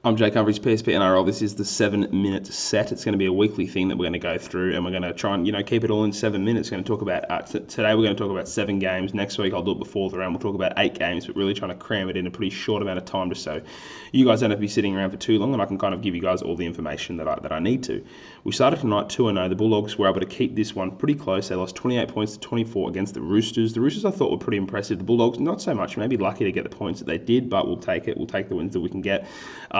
I'm Jake Humphreys, PSP Nrl. This is the 7-minute set. It's going to be a weekly thing that we're going to go through, and we're going to try and keep it all in 7 minutes. We're going to talk about today. We're going to talk about 7 games. Next week I'll do it before the round. We'll talk about 8 games, but really trying to cram it in a pretty short amount of time, just so you guys don't have to be sitting around for too long, and I can kind of give you guys all the information that I need to. We started tonight 2-0. The Bulldogs were able to keep this one pretty close. They lost 28 points to 24 against the Roosters. The Roosters I thought were pretty impressive. The Bulldogs not so much. Maybe lucky to get the points that they did, but we'll take it. We'll take the wins that we can get.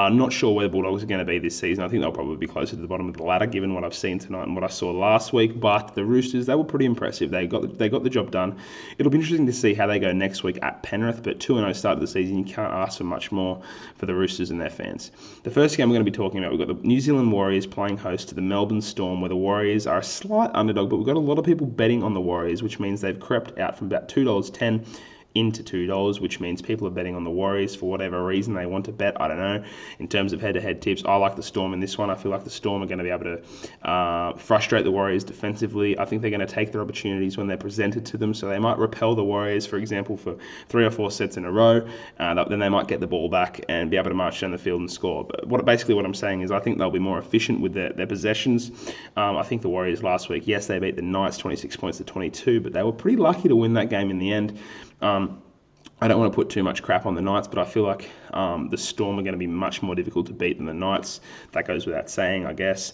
Not sure where the Bulldogs are going to be this season. I think they'll probably be closer to the bottom of the ladder, given what I've seen tonight and what I saw last week. But the Roosters, they were pretty impressive. They got the job done. It'll be interesting to see how they go next week at Penrith. But 2-0 start of the season, you can't ask for much more for the Roosters and their fans. The first game we're going to be talking about, we've got the New Zealand Warriors playing host to the Melbourne Storm, where the Warriors are a slight underdog, but we've got a lot of people betting on the Warriors, which means they've crept out from about $2.10 into $2, which means people are betting on the Warriors for whatever reason they want to bet. I don't know. In terms of head-to-head tips, I like the Storm in this one. I feel like the Storm are going to be able to frustrate the Warriors defensively. I think they're going to take their opportunities when they're presented to them, so they might repel the Warriors, for example, for 3 or 4 sets in a row. Then they might get the ball back and be able to march down the field and score. But basically what I'm saying is I think they'll be more efficient with their possessions. I think the Warriors last week, yes, they beat the Knights 26 points to 22, but they were pretty lucky to win that game in the end. I don't want to put too much crap on the Knights, but I feel like the Storm are going to be much more difficult to beat than the Knights. That goes without saying, I guess.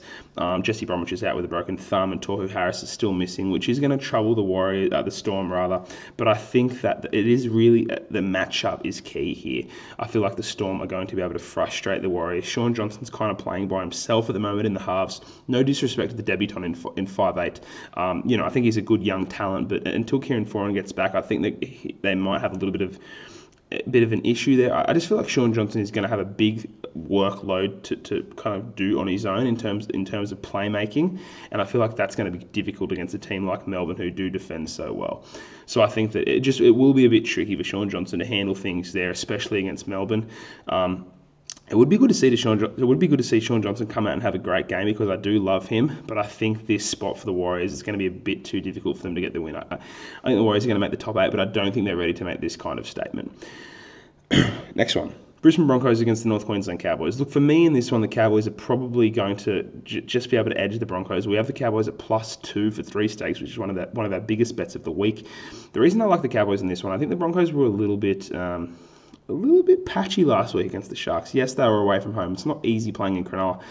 Jesse Bromwich is out with a broken thumb, and Tohu Harris is still missing, which is going to trouble the Storm rather. But I think that it is really the matchup is key here. I feel like the Storm are going to be able to frustrate the Warriors. Shaun Johnson's kind of playing by himself at the moment in the halves. No disrespect to the debutant in 5'8". I think he's a good young talent, but until Kieran Foran gets back, I think that they might have a little bit of an issue there. I just feel like Shaun Johnson is going to have a big workload to kind of do on his own in terms of playmaking, and I feel like that's going to be difficult against a team like Melbourne who do defend so well. So I think that it will be a bit tricky for Shaun Johnson to handle things there, especially against Melbourne. It would be good to see Shaun Johnson come out and have a great game, because I do love him, but I think this spot for the Warriors is going to be a bit too difficult for them to get the win. I think the Warriors are going to make the top 8, but I don't think they're ready to make this kind of statement. Next one. Brisbane Broncos against the North Queensland Cowboys. Look, for me in this one, the Cowboys are probably going to just be able to edge the Broncos. We have the Cowboys at +2 for 3 stakes, which is one of our biggest bets of the week. The reason I like the Cowboys in this one, I think the Broncos were a little bit patchy last week against the Sharks. Yes, they were away from home. It's not easy playing in Cronulla.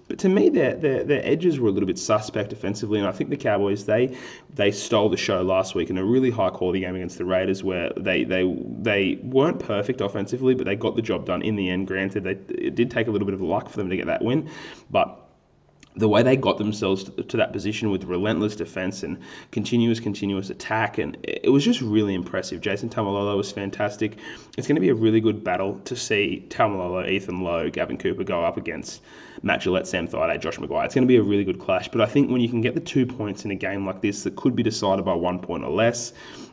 But to me, their edges were a little bit suspect offensively, and I think the Cowboys, they stole the show last week in a really high-quality game against the Raiders, where they weren't perfect offensively, but they got the job done in the end. Granted, it did take a little bit of luck for them to get that win, but the way they got themselves to that position with relentless defence and continuous attack, and it was just really impressive. Jason Taumalolo was fantastic. It's going to be a really good battle to see Taumalolo, Ethan Lowe, Gavin Cooper go up against Matt Gillette, Sam Thaiday, Josh Maguire. It's going to be a really good clash, but I think when you can get the 2 points in a game like this that could be decided by 1 point or less,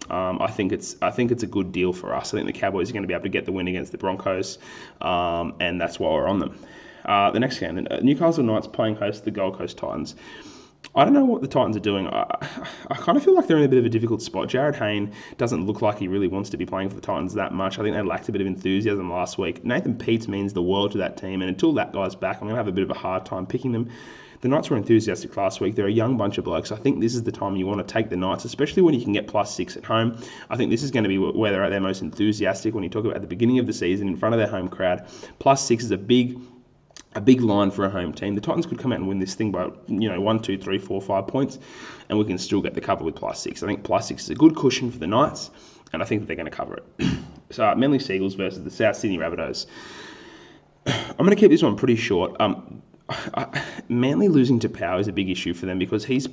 I think it's a good deal for us. I think the Cowboys are going to be able to get the win against the Broncos, and that's why we're on them. The next game, Newcastle Knights playing host to the Gold Coast Titans. I don't know what the Titans are doing. I kind of feel like they're in a bit of a difficult spot. Jared Hayne doesn't look like he really wants to be playing for the Titans that much. I think they lacked a bit of enthusiasm last week. Nathan Peets means the world to that team, and until that guy's back, I'm going to have a bit of a hard time picking them. The Knights were enthusiastic last week. They're a young bunch of blokes. I think this is the time you want to take the Knights, especially when you can get +6 at home. I think this is going to be where they're at their most enthusiastic when you talk about at the beginning of the season in front of their home crowd. +6 is a big line for a home team. The Titans could come out and win this thing by 1, 2, 3, 4, 5 points, and we can still get the cover with +6. I think +6 is a good cushion for the Knights, and I think that they're going to cover it. So Manly Seagulls versus the South Sydney Rabbitohs. I'm going to keep this one pretty short. Manly losing to Power is a big issue for them, because he's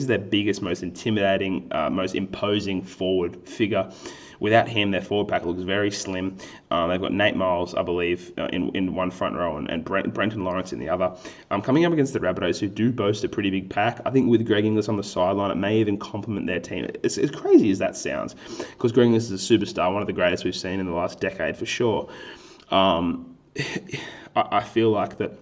their biggest, most intimidating, most imposing forward figure. Without him, their forward pack looks very slim. They've got Nate Miles, I believe, in one front row, and Brenton Lawrence in the other. Coming up against the Rabbitohs, who do boast a pretty big pack, I think with Greg Inglis on the sideline, it may even complement their team. It's as crazy as that sounds, because Greg Inglis is a superstar, one of the greatest we've seen in the last decade for sure. I feel like that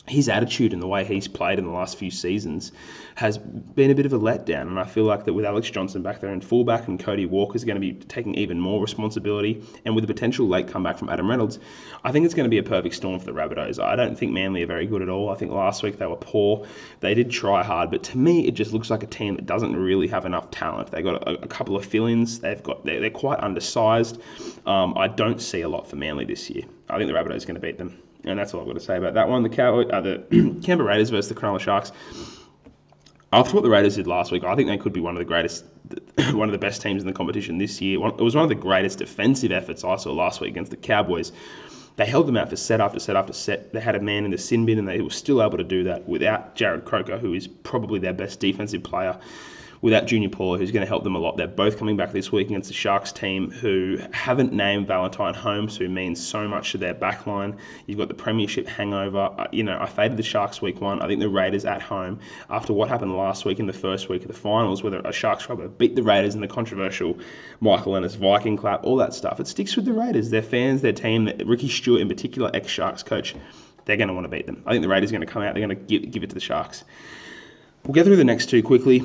his attitude and the way he's played in the last few seasons has been a bit of a letdown. And I feel like that with Alex Johnson back there in fullback and Cody Walker's going to be taking even more responsibility, and with the potential late comeback from Adam Reynolds, I think it's going to be a perfect storm for the Rabbitohs. I don't think Manly are very good at all. I think last week they were poor. They did try hard, but to me it just looks like a team that doesn't really have enough talent. They've got a couple of fill-ins. They're quite undersized. I don't see a lot for Manly this year. I think the Rabbitohs are going to beat them. And that's all I've got to say about that one. The Canberra Raiders versus the Cronulla Sharks. After what the Raiders did last week, I think they could be one of the best teams in the competition this year. It was one of the greatest defensive efforts I saw last week against the Cowboys. They held them out for set after set after set. They had a man in the sin bin, and they were still able to do that without Jared Croker, who is probably their best defensive player, without Junior Paula, who's going to help them a lot. They're both coming back this week against the Sharks team, who haven't named Valentine Holmes, who means so much to their backline. You've got the premiership hangover. I faded the Sharks week 1. I think the Raiders at home, after what happened last week in the first week of the finals, whether a Sharks rubber beat the Raiders in the controversial Michael Ennis Viking clap, all that stuff, it sticks with the Raiders. Their fans, their team, Ricky Stewart in particular, ex-Sharks coach, they're going to want to beat them. I think the Raiders are going to come out, they're going to give it to the Sharks. We'll get through the next two quickly.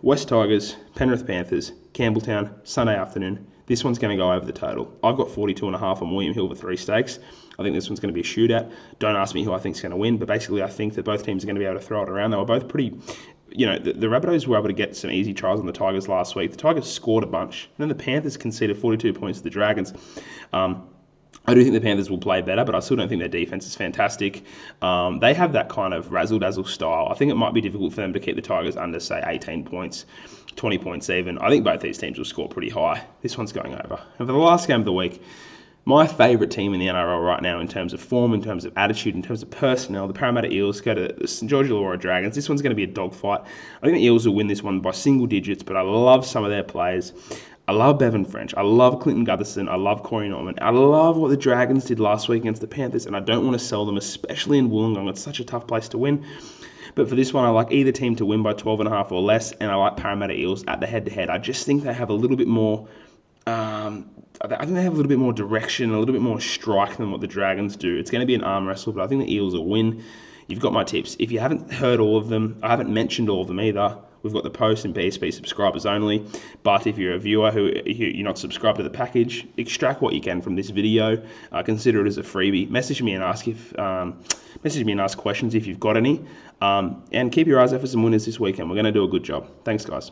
West Tigers, Penrith Panthers, Campbelltown, Sunday afternoon. This one's going to go over the total. I've got 42.5 on William Hill for 3 stakes. I think this one's going to be a shootout. Don't ask me who I think is going to win, but basically I think that both teams are going to be able to throw it around. They were both pretty... the Rabbitohs were able to get some easy tries on the Tigers last week. The Tigers scored a bunch. And then the Panthers conceded 42 points to the Dragons. I do think the Panthers will play better, but I still don't think their defense is fantastic. They have that kind of razzle-dazzle style. I think it might be difficult for them to keep the Tigers under, say, 18 points, 20 points even. I think both these teams will score pretty high. This one's going over. And for the last game of the week, my favourite team in the NRL right now in terms of form, in terms of attitude, in terms of personnel, the Parramatta Eels go to the St George Illawarra Dragons. This one's going to be a dogfight. I think the Eels will win this one by single digits, but I love some of their players. I love Bevan French. I love Clinton Gutherson. I love Corey Norman. I love what the Dragons did last week against the Panthers, and I don't want to sell them, especially in Wollongong. It's such a tough place to win. But for this one, I like either team to win by 12.5 or less, and I like Parramatta Eels at the head-to-head. I just think they have a little bit more... I think they have a little bit more direction, a little bit more strike than what the Dragons do. It's going to be an arm wrestle, but I think the Eels will win. You've got my tips. If you haven't heard all of them, I haven't mentioned all of them either. We've got the post and PSP subscribers only. But if you're a viewer who you're not subscribed to the package, extract what you can from this video. Consider it as a freebie. Message me and ask questions if you've got any. And keep your eyes out for some winners this weekend. We're going to do a good job. Thanks, guys.